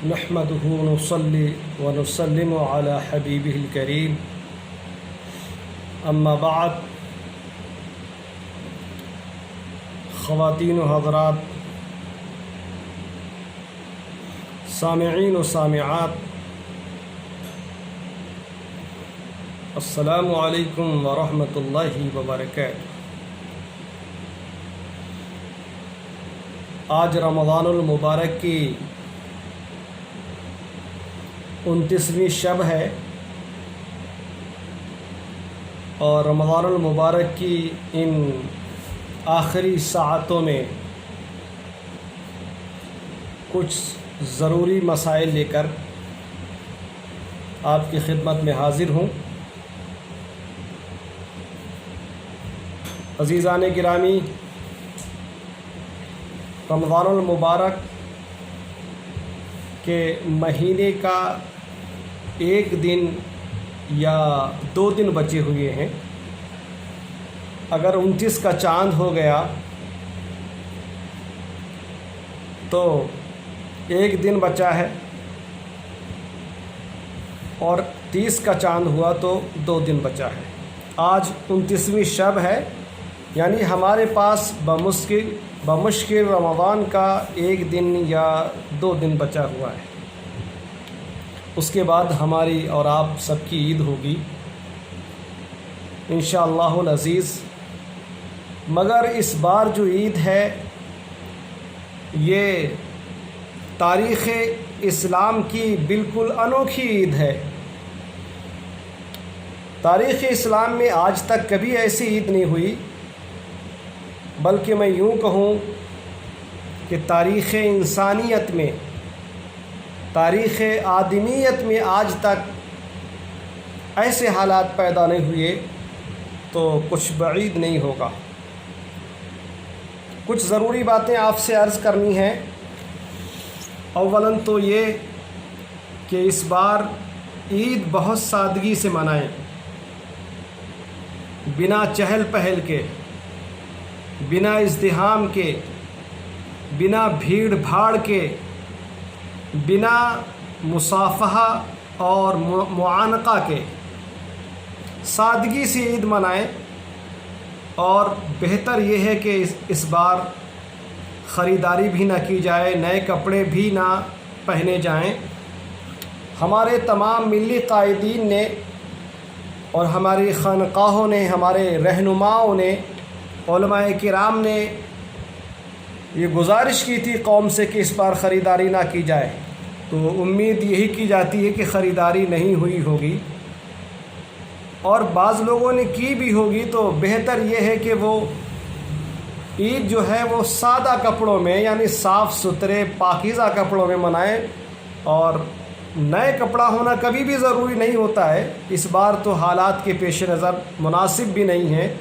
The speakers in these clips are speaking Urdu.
نحمده ونصلي ونسلم على حبيبه الكريم اما بعد. خواتین و حضرات، سامعین و سامعات، السلام علیکم ورحمۃ اللہ وبرکاتہ. آج رمضان المبارک کی 29ویں شب ہے اور رمضان المبارک کی ان آخری ساعتوں میں کچھ ضروری مسائل لے کر آپ کی خدمت میں حاضر ہوں. عزیزان گرامی، رمضان المبارک کے مہینے کا 1 دن یا 2 دن بچے ہوئے ہیں. اگر 29 کا چاند ہو گیا تو 1 دن بچا ہے، اور 30 کا چاند ہوا تو 2 دن بچا ہے. آج 29ویں شب ہے، یعنی ہمارے پاس بمشکل رمضان کا 1 دن یا 2 دن بچا ہوا ہے. اس کے بعد ہماری اور آپ سب کی عید ہوگی انشاءاللہ العزیز. مگر اس بار جو عید ہے یہ تاریخ اسلام کی بالکل انوکھی عید ہے. تاریخ اسلام میں آج تک کبھی ایسی عید نہیں ہوئی، بلکہ میں یوں کہوں کہ تاریخ انسانیت میں، تاریخ آدمیت میں آج تک ایسے حالات پیدا نہیں ہوئے تو کچھ بعید نہیں ہوگا. کچھ ضروری باتیں آپ سے عرض کرنی ہیں. اولاً تو یہ کہ اس بار عید بہت سادگی سے منائیں، بنا چہل پہل کے، بنا ازدحام کے، بنا بھیڑ بھاڑ کے، بنا مصافحہ اور معانقہ کے سادگی سے عید منائیں. اور بہتر یہ ہے کہ اس بار خریداری بھی نہ کی جائے، نئے کپڑے بھی نہ پہنے جائیں. ہمارے تمام ملی قائدین نے اور ہماری خانقاہوں نے، ہمارے رہنماؤں نے، علماء کرام نے یہ گزارش کی تھی قوم سے کہ اس بار خریداری نہ کی جائے. تو امید یہی کی جاتی ہے کہ خریداری نہیں ہوئی ہوگی، اور بعض لوگوں نے کی بھی ہوگی. تو بہتر یہ ہے کہ وہ عید جو ہے وہ سادہ کپڑوں میں، یعنی صاف ستھرے پاکیزہ کپڑوں میں منائیں. اور نئے کپڑا ہونا کبھی بھی ضروری نہیں ہوتا ہے. اس بار تو حالات کے پیش نظر مناسب بھی نہیں ہے.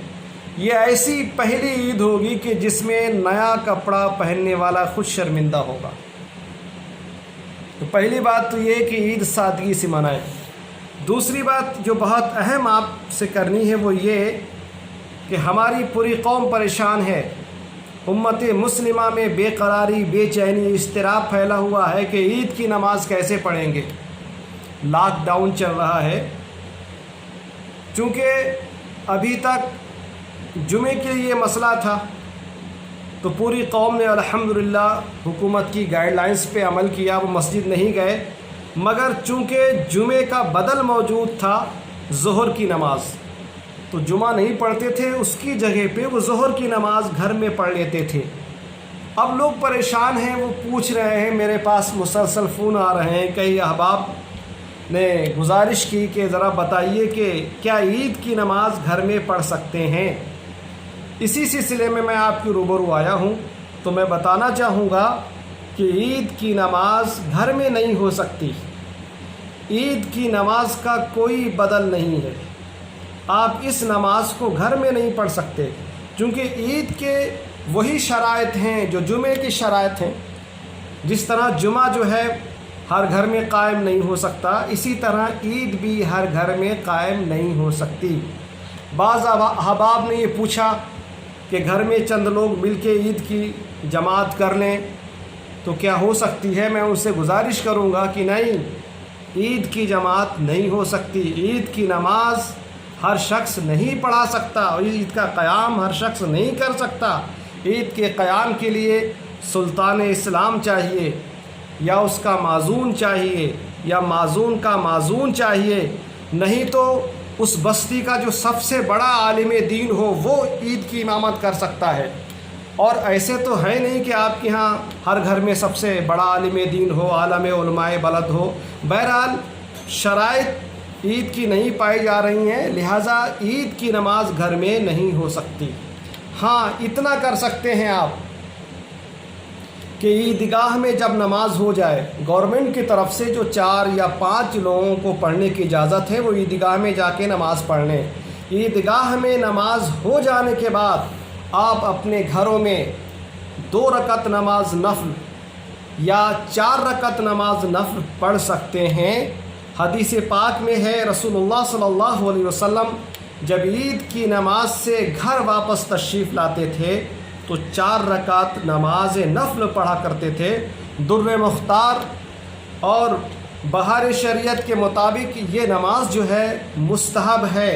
یہ ایسی پہلی عید ہوگی کہ جس میں نیا کپڑا پہننے والا خود شرمندہ ہوگا. تو پہلی بات تو یہ کہ عید سادگی سے منائیں. دوسری بات جو بہت اہم آپ سے کرنی ہے وہ یہ کہ ہماری پوری قوم پریشان ہے. امت مسلمہ میں بے قراری، بے چینی، اضطراب پھیلا ہوا ہے کہ عید کی نماز کیسے پڑھیں گے. لاک ڈاؤن چل رہا ہے. چونکہ ابھی تک جمعے کے لیے مسئلہ تھا تو پوری قوم نے الحمدللہ حکومت کی گائیڈ لائنز پہ عمل کیا، وہ مسجد نہیں گئے. مگر چونکہ جمعے کا بدل موجود تھا ظہر کی نماز، تو جمعہ نہیں پڑھتے تھے، اس کی جگہ پہ وہ ظہر کی نماز گھر میں پڑھ لیتے تھے. اب لوگ پریشان ہیں، وہ پوچھ رہے ہیں، میرے پاس مسلسل فون آ رہے ہیں. کئی احباب نے گزارش کی کہ ذرا بتائیے کہ کیا عید کی نماز گھر میں پڑھ سکتے ہیں. اسی سلسلے میں آپ کی روبرو آیا ہوں. تو میں بتانا چاہوں گا کہ عید کی نماز گھر میں نہیں ہو سکتی. عید کی نماز کا کوئی بدل نہیں ہے. آپ اس نماز کو گھر میں نہیں پڑھ سکتے، چونکہ عید کے وہی شرائط ہیں جو جمعے کی شرائط ہیں. جس طرح جمعہ جو ہے ہر گھر میں قائم نہیں ہو سکتا، اسی طرح عید بھی ہر گھر میں قائم نہیں ہو سکتی. بعض احباب نے یہ پوچھا کہ گھر میں چند لوگ مل کے عید کی جماعت کر لیں تو کیا ہو سکتی ہے؟ میں ان سے گزارش کروں گا کہ نہیں، عید کی جماعت نہیں ہو سکتی، عید کی نماز ہر شخص نہیں پڑھا سکتا، عید کا قیام ہر شخص نہیں کر سکتا۔ عید کے قیام کے لیے سلطان اسلام چاہیے، یا اس کا معزون چاہیے، یا معزون کا معزون چاہیے، نہیں تو اس بستی کا جو سب سے بڑا عالم دین ہو وہ عید کی امامت کر سکتا ہے۔ اور ایسے تو ہے نہیں کہ آپ کے ہاں ہر گھر میں سب سے بڑا عالم دین ہو، عالم علماء بلد ہو۔ بہرحال شرائط عید کی نہیں پائی جا رہی ہیں، لہٰذا عید کی نماز گھر میں نہیں ہو سکتی۔ ہاں اتنا کر سکتے ہیں آپ کہ عیدگاہ میں جب نماز ہو جائے، گورنمنٹ کی طرف سے جو 4 یا 5 لوگوں کو پڑھنے کی اجازت ہے وہ عیدگاہ میں جا کے نماز پڑھ لیں۔ عیدگاہ میں نماز ہو جانے کے بعد آپ اپنے گھروں میں 2 رکعت نماز نفل یا 4 رکعت نماز نفل پڑھ سکتے ہیں۔ حدیث پاک میں ہے رسول اللہ صلی اللہ علیہ وسلم جب عید کی نماز سے گھر واپس تشریف لاتے تھے تو 4 رکعت نماز نفل پڑھا کرتے تھے۔ در مختار اور بہار شریعت کے مطابق یہ نماز جو ہے مستحب ہے۔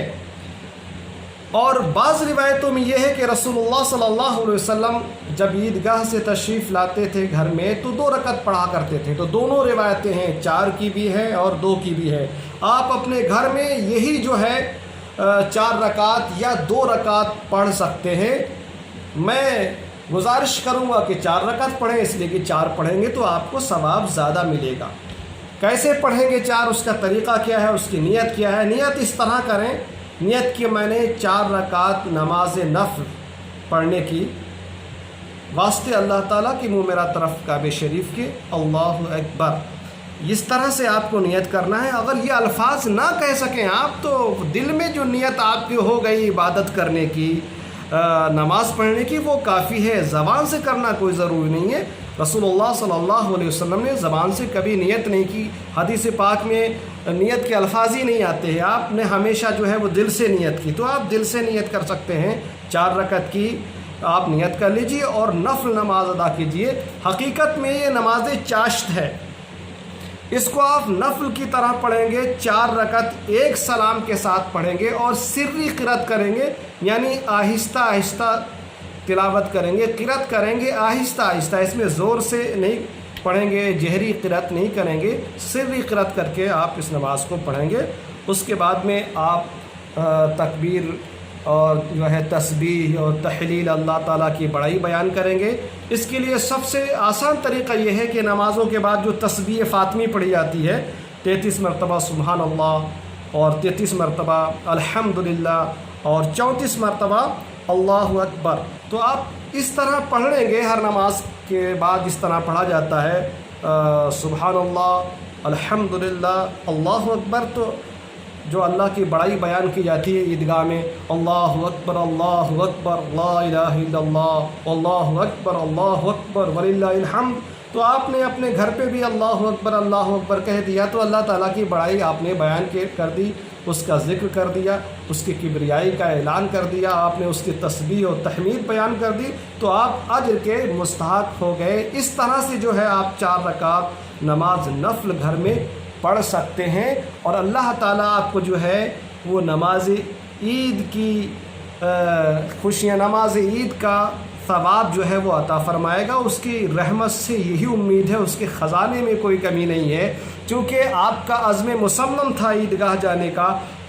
اور بعض روایتوں میں یہ ہے کہ رسول اللہ صلی اللہ علیہ وسلم جب عیدگاہ سے تشریف لاتے تھے گھر میں تو 2 رکعت پڑھا کرتے تھے۔ تو دونوں روایتیں ہیں، 4 کی بھی ہے اور 2 کی بھی ہے۔ آپ اپنے گھر میں یہی جو ہے 4 رکعت یا 2 رکعت پڑھ سکتے ہیں۔ میں گزارش کروں گا کہ 4 رکعت پڑھیں، اس لیے کہ 4 پڑھیں گے تو آپ کو ثواب زیادہ ملے گا۔ کیسے پڑھیں گے 4؟ اس کا طریقہ کیا ہے، اس کی نیت کیا ہے؟ نیت اس طرح کریں، نیت کی میں نے 4 رکعت نماز نفل پڑھنے کی واسطے اللہ تعالیٰ کی منہ میرا طرف کعبہ شریف کے اللہ اکبر، اس طرح سے آپ کو نیت کرنا ہے۔ اگر یہ الفاظ نہ کہہ سکیں آپ تو دل میں جو نیت آپ کی ہو گئی عبادت کرنے کی، نماز پڑھنے کی، وہ کافی ہے۔ زبان سے کرنا کوئی ضروری نہیں ہے۔ رسول اللہ صلی اللہ علیہ وسلم نے زبان سے کبھی نیت نہیں کی، حدیث پاک میں نیت کے الفاظ ہی نہیں آتے ہیں، آپ نے ہمیشہ جو ہے وہ دل سے نیت کی۔ تو آپ دل سے نیت کر سکتے ہیں، 4 رکعت کی آپ نیت کر لیجئے اور نفل نماز ادا کیجئے۔ حقیقت میں یہ نماز چاشت ہے، اس کو آپ نفل کی طرح پڑھیں گے، 4 رکعت ایک سلام کے ساتھ پڑھیں گے اور سری قرأت کریں گے، یعنی آہستہ آہستہ تلاوت کریں گے، قرأت کریں گے آہستہ آہستہ، اس میں زور سے نہیں پڑھیں گے، جہری قرأت نہیں کریں گے، سری قرأت کر کے آپ اس نماز کو پڑھیں گے۔ اس کے بعد میں آپ تکبیر اور جو ہے تسبیح اور تحلیل اللہ تعالیٰ کی بڑائی بیان کریں گے۔ اس کے لیے سب سے آسان طریقہ یہ ہے کہ نمازوں کے بعد جو تسبیح فاطمی پڑھی جاتی ہے، 33 مرتبہ سبحان اللہ اور 33 مرتبہ الحمدللہ اور 34 مرتبہ اللہ اکبر، تو آپ اس طرح پڑھ لیں گے۔ ہر نماز کے بعد اس طرح پڑھا جاتا ہے سبحان اللہ الحمدللہ اللہ اکبر، تو جو اللہ کی بڑائی بیان کی جاتی ہے عیدگاہ میں، اللہ اکبر لا الہ الا اللہ اللہ اکبر وللہ الحمد، تو آپ نے اپنے گھر پہ بھی اللہ اکبر کہہ دیا تو اللہ تعالیٰ کی بڑائی آپ نے بیان کر دی، اس کا ذکر کر دیا، اس کی کبریائی کا اعلان کر دیا، آپ نے اس کی تسبیح اور تحمید بیان کر دی، تو آپ اجر کے مستحق ہو گئے۔ اس طرح سے جو ہے آپ 4 رکعت نماز نفل گھر میں پڑھ سکتے ہیں، اور اللہ تعالیٰ آپ کو جو ہے وہ نماز عید کی خوشیاں، نماز عید کا ثواب جو ہے وہ عطا فرمائے گا۔ اس کی رحمت سے یہی امید ہے، اس کے خزانے میں کوئی کمی نہیں ہے، چونکہ آپ کا عزم مصمم تھا عیدگاہ جانے کا،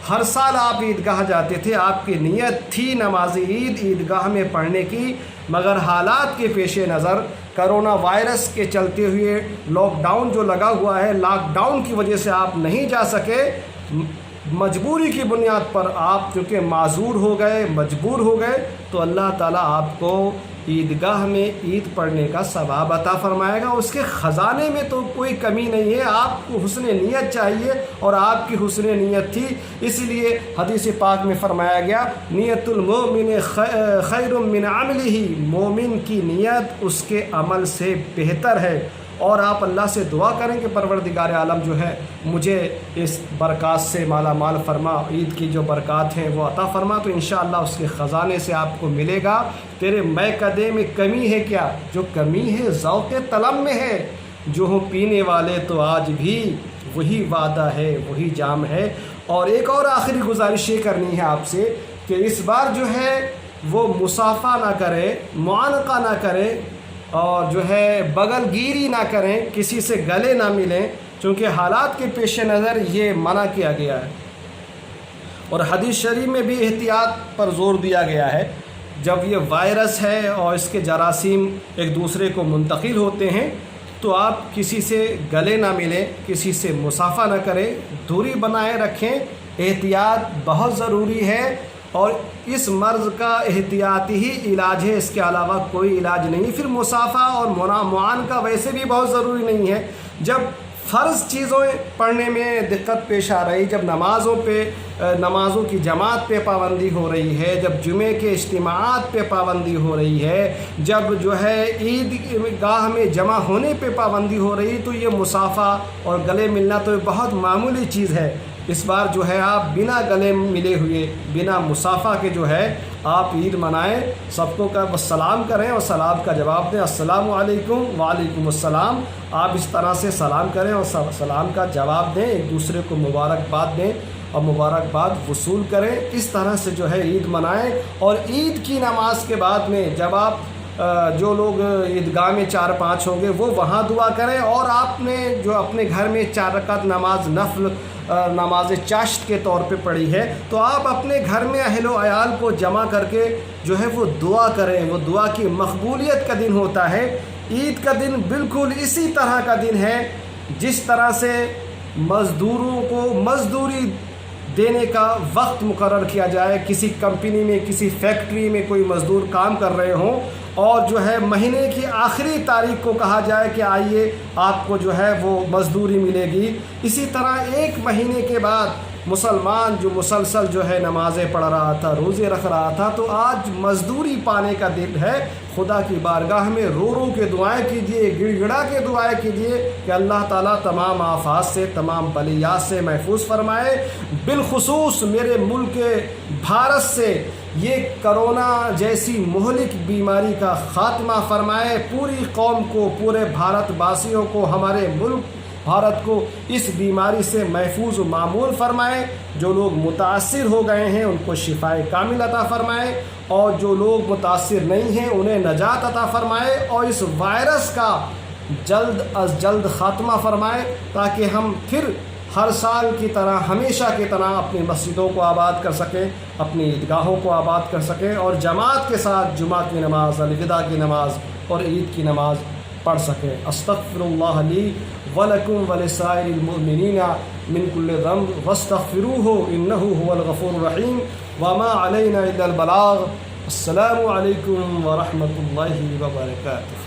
ہر سال آپ عیدگاہ جاتے تھے، آپ کی نیت تھی نماز عید عیدگاہ میں پڑھنے کی، مگر حالات کے پیش نظر کرونا وائرس کے چلتے ہوئے لاک ڈاؤن جو لگا ہوا ہے، لاک ڈاؤن کی وجہ سے آپ نہیں جا سکے، مجبوری کی بنیاد پر آپ چونکہ معذور ہو گئے، مجبور ہو گئے، تو اللہ تعالیٰ آپ کو عیدگاہ میں عید پڑھنے کا ثواب عطا فرمائے گا۔ اس کے خزانے میں تو کوئی کمی نہیں ہے، آپ کو حسن نیت چاہیے، اور آپ کی حسن نیت تھی، اس لیے حدیث پاک میں فرمایا گیا نیت المومن خیر من عملہ، مومن کی نیت اس کے عمل سے بہتر ہے۔ اور آپ اللہ سے دعا کریں کہ پروردگار عالم جو ہے مجھے اس برکات سے مالا مال فرما، عید کی جو برکات ہیں وہ عطا فرما، تو انشاءاللہ اس کے خزانے سے آپ کو ملے گا۔ تیرے میں قدے میں کمی ہے کیا؟ جو کمی ہے ذوق طلب میں ہے، جو ہوں پینے والے تو آج بھی وہی وعدہ ہے، وہی جام ہے۔ اور ایک اور آخری گزارش یہ کرنی ہے آپ سے کہ اس بار جو ہے وہ مصافحہ نہ کرے، معانقہ نہ کرے، اور جو ہے بغل گیری نہ کریں، کسی سے گلے نہ ملیں، چونکہ حالات کے پیش نظر یہ منع کیا گیا ہے۔ اور حدیث شریف میں بھی احتیاط پر زور دیا گیا ہے۔ جب یہ وائرس ہے اور اس کے جراثیم ایک دوسرے کو منتقل ہوتے ہیں تو آپ کسی سے گلے نہ ملیں، کسی سے مصافحہ نہ کریں، دوری بنائے رکھیں۔ احتیاط بہت ضروری ہے، اور اس مرض کا احتیاطی ہی علاج ہے، اس کے علاوہ کوئی علاج نہیں۔ پھر مصافحہ اور معانقہ ویسے بھی بہت ضروری نہیں ہے۔ جب فرض چیزوں پڑھنے میں دقت پیش آ رہی، جب نمازوں کی جماعت پہ پابندی ہو رہی ہے، جب جمعے کے اجتماعات پہ پابندی ہو رہی ہے، جب جو ہے عید گاہ میں جمع ہونے پہ پابندی ہو رہی، تو یہ مصافحہ اور گلے ملنا تو بہت معمولی چیز ہے۔ اس بار جو ہے آپ بنا گلے ملے ہوئے، بنا مصافحہ کے جو ہے آپ عید منائیں، سب کو سلام کریں اور سلام کا جواب دیں، السلام علیکم، وعلیکم السلام۔ آپ اس طرح سے سلام کریں اور سلام کا جواب دیں، ایک دوسرے کو مبارکباد دیں اور مبارکباد وصول کریں۔ اس طرح سے جو ہے عید منائیں، اور عید کی نماز کے بعد میں جب آپ جو لوگ عیدگاہ میں 4-5 ہوں گے وہ وہاں دعا کریں، اور آپ نے جو اپنے گھر میں 4 رکعت نماز نفل نماز چاشت کے طور پہ پڑھی ہے، تو آپ اپنے گھر میں اہل و عیال کو جمع کر کے جو ہے وہ دعا کریں۔ وہ دعا کی مقبولیت کا دن ہوتا ہے۔ عید کا دن بالکل اسی طرح کا دن ہے جس طرح سے مزدوروں کو مزدوری دینے کا وقت مقرر کیا جائے، کسی کمپنی میں، کسی فیکٹری میں کوئی مزدور کام کر رہے ہوں، اور جو ہے مہینے کی آخری تاریخ کو کہا جائے کہ آئیے آپ کو جو ہے وہ مزدوری ملے گی، اسی طرح 1 مہینے کے بعد مسلمان جو مسلسل جو ہے نمازیں پڑھ رہا تھا، روزے رکھ رہا تھا، تو آج مزدوری پانے کا دن ہے۔ خدا کی بارگاہ میں رو رو کے دعائیں کیجیے، گڑ گڑا کے دعائیں کیجیے کہ اللہ تعالیٰ تمام آفات سے، تمام بلیات سے محفوظ فرمائے۔ بالخصوص میرے ملک بھارت سے یہ کرونا جیسی مہلک بیماری کا خاتمہ فرمائے، پوری قوم کو، پورے بھارت واسیوں کو، ہمارے ملک بھارت کو اس بیماری سے محفوظ و معمول فرمائے۔ جو لوگ متاثر ہو گئے ہیں ان کو شفائے کامل عطا فرمائے، اور جو لوگ متاثر نہیں ہیں انہیں نجات عطا فرمائے، اور اس وائرس کا جلد از جلد خاتمہ فرمائے، تاکہ ہم پھر ہر سال کی طرح، ہمیشہ کی طرح اپنی مسجدوں کو آباد کر سکیں، اپنی عیدگاہوں کو آباد کر سکیں، اور جماعت کے ساتھ جمعہ کی نماز، الوداع کی نماز اور عید کی نماز پڑھ سکیں۔ استغفر اللہ لی ولکم ولسائر المؤمنین من کل ذنب واستغفروہ انہ هو الغفور الرحیم وما علینا الا البلاغ۔ السلام علیکم ورحمۃ اللہ وبرکاتہ۔